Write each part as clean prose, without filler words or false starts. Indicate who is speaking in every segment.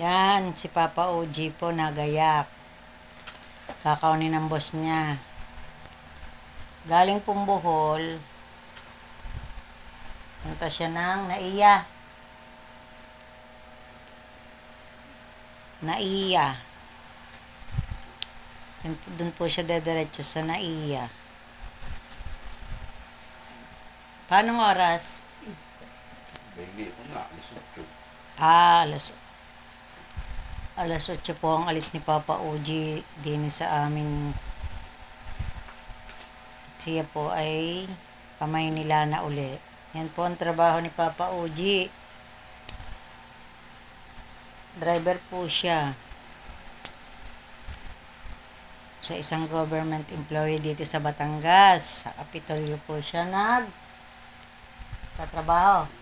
Speaker 1: Yan, si Papa OG po nagayak. Kakaunin ng boss niya. Galing pong Bohol. Punta siya ng Naiya. Naiya. Doon po siya dediretso sa Naiya. Paano oras?
Speaker 2: Hindi ko na, alas 8.
Speaker 1: Alas 8 po ang alis ni Papa OG din sa amin. Siya po ay Pamaynila na uli. Yan po ang trabaho ni Papa OG. Driver po siya sa isang government employee dito sa Batangas. Sa Kapitolyo po siya nagtatrabaho.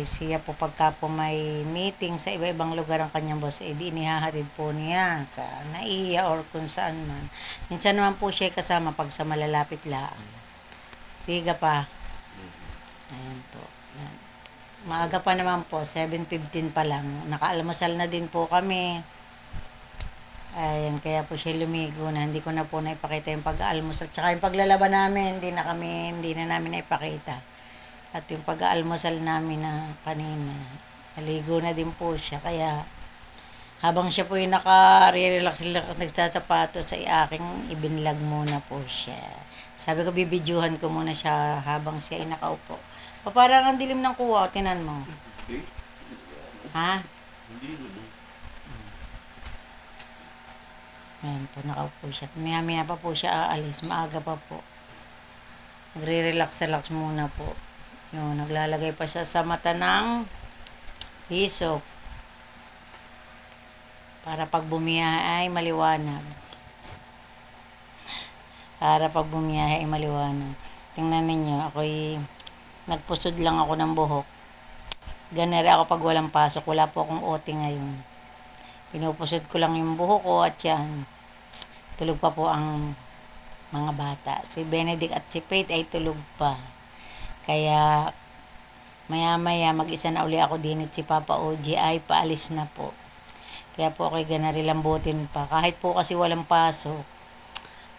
Speaker 1: Siya po pagka po may meeting sa iba-ibang lugar ang kanyang boss, di inihahatid po niya sa Naiya or kung saan man. Minsan naman po siya kasama pag sa malalapit lang. Tiga pa. Ayan po. Ayan. Maaga pa naman po, 7:15 pa lang. Nakaalmusal na din po kami. Ayan, kaya po siya lumigo na. Hindi ko na po naipakita yung pag-aalmusal. Tsaka yung paglalaban namin, hindi na namin naipakita. At yung pag-aalmusal namin na kanina, naligo na din po siya. Kaya habang siya po yung naka-relax nagsasapatos, ay aking ibinlag muna po siya. Sabi ko, bibidyuhan ko muna siya habang siya ay nakaupo. O parang ang dilim ng kuwa, tinan mo.
Speaker 2: Hindi.
Speaker 1: Ha?
Speaker 2: Hindi naman.
Speaker 1: Ayan po, nakaupo siya. Maya-maya pa po siya aalis. Maaga pa po. Nagre-relax muna po. Yun, naglalagay pa siya sa mata ng hisop. Para pag bumiyahe ay maliwanag. Tingnan ninyo, ako'y nagpusod lang ako ng buhok. Ganari ako pag walang pasok. Wala po akong OT ngayon. Pinupusod ko lang yung buhok ko at yan. Tulog pa po ang mga bata. Si Benedict at si Faith ay tulog pa. Kaya maya-maya mag-isa na uli ako din at si Papa OG ay paalis na po. Kaya po ako'y ganari lambutin pa. Kahit po kasi walang pasok,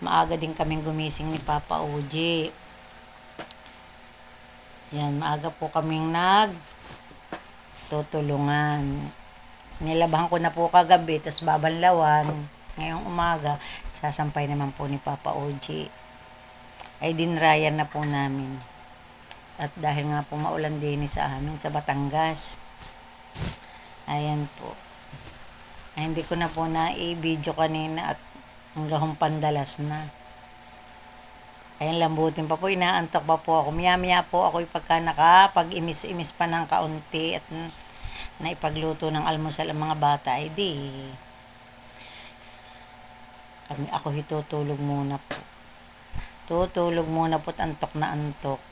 Speaker 1: maaga din kaming gumising ni Papa OG. Yan, maaga po kaming tutulungan. Nilabahan ko na po kagabi, tas babanlawan. Ngayong umaga, sasampay naman po ni Papa OG. Ay dinrayan na po namin. At dahil nga po maulan din sa amin sa Batangas. Ayan po. Ay, hindi ko na po na i-video kanina at hanggang pandalas na. Ayan, lambutin pa po. Inaantok pa po ako. Maya-maya po ako pagka nakapag-imis-imis pa ng kaunti at naipagluto ng almusal ang mga bata. Ay di. Ako tutulog muna po. Tutulog muna po at antok na antok.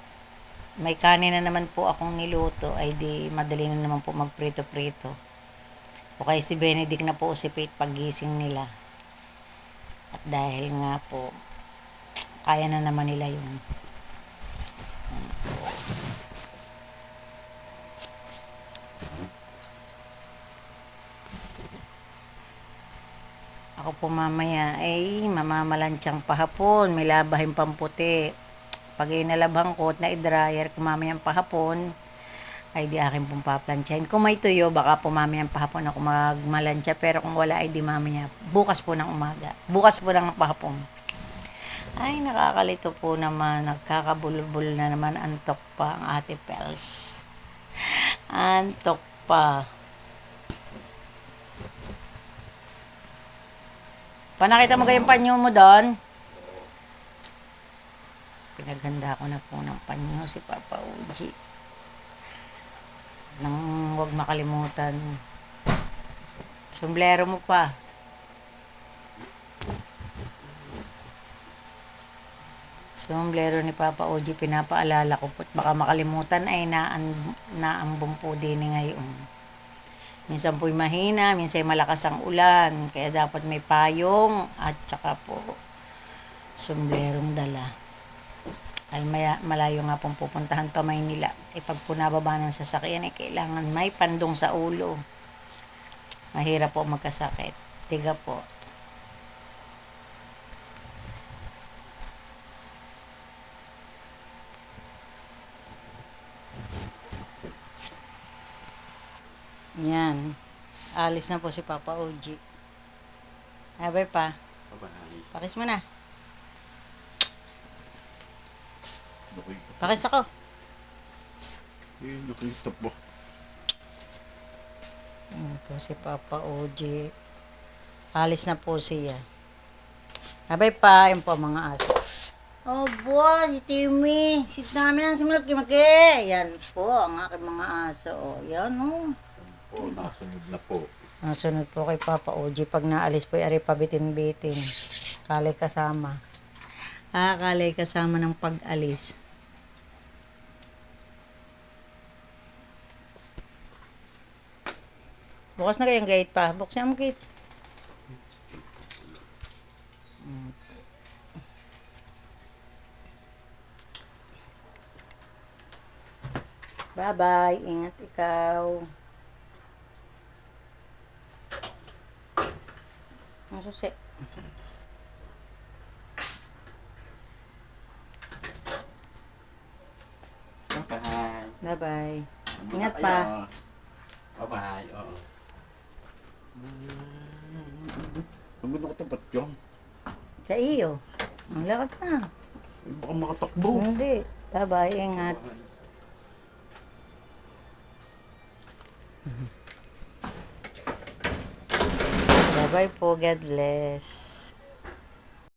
Speaker 1: May kanin na naman po akong niluto, ay di madali na naman po magprito-prito. O kaya si Benedict na po si Faith paggising nila. At dahil nga po, kaya na naman nila yun. Ako po mamaya ay mamamalansyang pahapon, may labahin pamputi. Pag inalabhan ko at na-dryer ko mamayang pahapon, ay di akin pong paplansyahin. Kung may tuyo, baka po mamayang pahapon ako magmalansya. Pero kung wala, ay di mamaya. Bukas po ng umaga. Bukas po ng pahapon. Ay, nakakalito po naman. Nagkakabulbul na naman. Antok pa ang Ate Pels. Antok pa. Panakita mo kayong panyo mo doon? Pinaganda ko na po ng panyo si Papa OG. Nang huwag makalimutan. Sombrero mo pa. Sombrero ni Papa OG, pinapaalala ko po. Baka makalimutan ay naambong po din ngayon. Minsan po'y mahina, minsan malakas ang ulan. Kaya dapat may payong at saka po sombrerong dala. Dahil malayo nga pong pupuntahan pa Maynila. Eh pag po nababa ng sasakyan, kailangan may pandong sa ulo. Mahirap po magkasakit. Tiga po. Yan. Alis na po si Papa Oji. Abay pa.
Speaker 2: Babahay.
Speaker 1: Pakis mo na.
Speaker 2: Nakita.
Speaker 1: Pakis ako.
Speaker 2: Nakita po.
Speaker 1: Yan po si Papa Oji. Alis na po siya. Abay pa. Yan po mga aso. Oh, boy, si Timmy. Sit namin ang simulaki-maki. Yan po ang aking mga aso. Oh, yan oh.
Speaker 2: Po, nasunod na po.
Speaker 1: Nasunod po kay Papa Oji. Pag naalis po, ari pabitin-bitin. Kalay kasama. Kalay kasama ng pag-alis. Bukas na kayong gate pa. Buksan mo gate. Bye-bye. Ingat ikaw. Ang susi.
Speaker 2: Bye-bye.
Speaker 1: Bye-bye. Ingat pa.
Speaker 2: Bye-bye. Oo. Ang ganda ko tapat yun.
Speaker 1: Sa iyo. Ang lakad na.
Speaker 2: Ay, baka makatakbo.
Speaker 1: Hindi. Bye-bye. Ingat. Bye-bye po. God bless.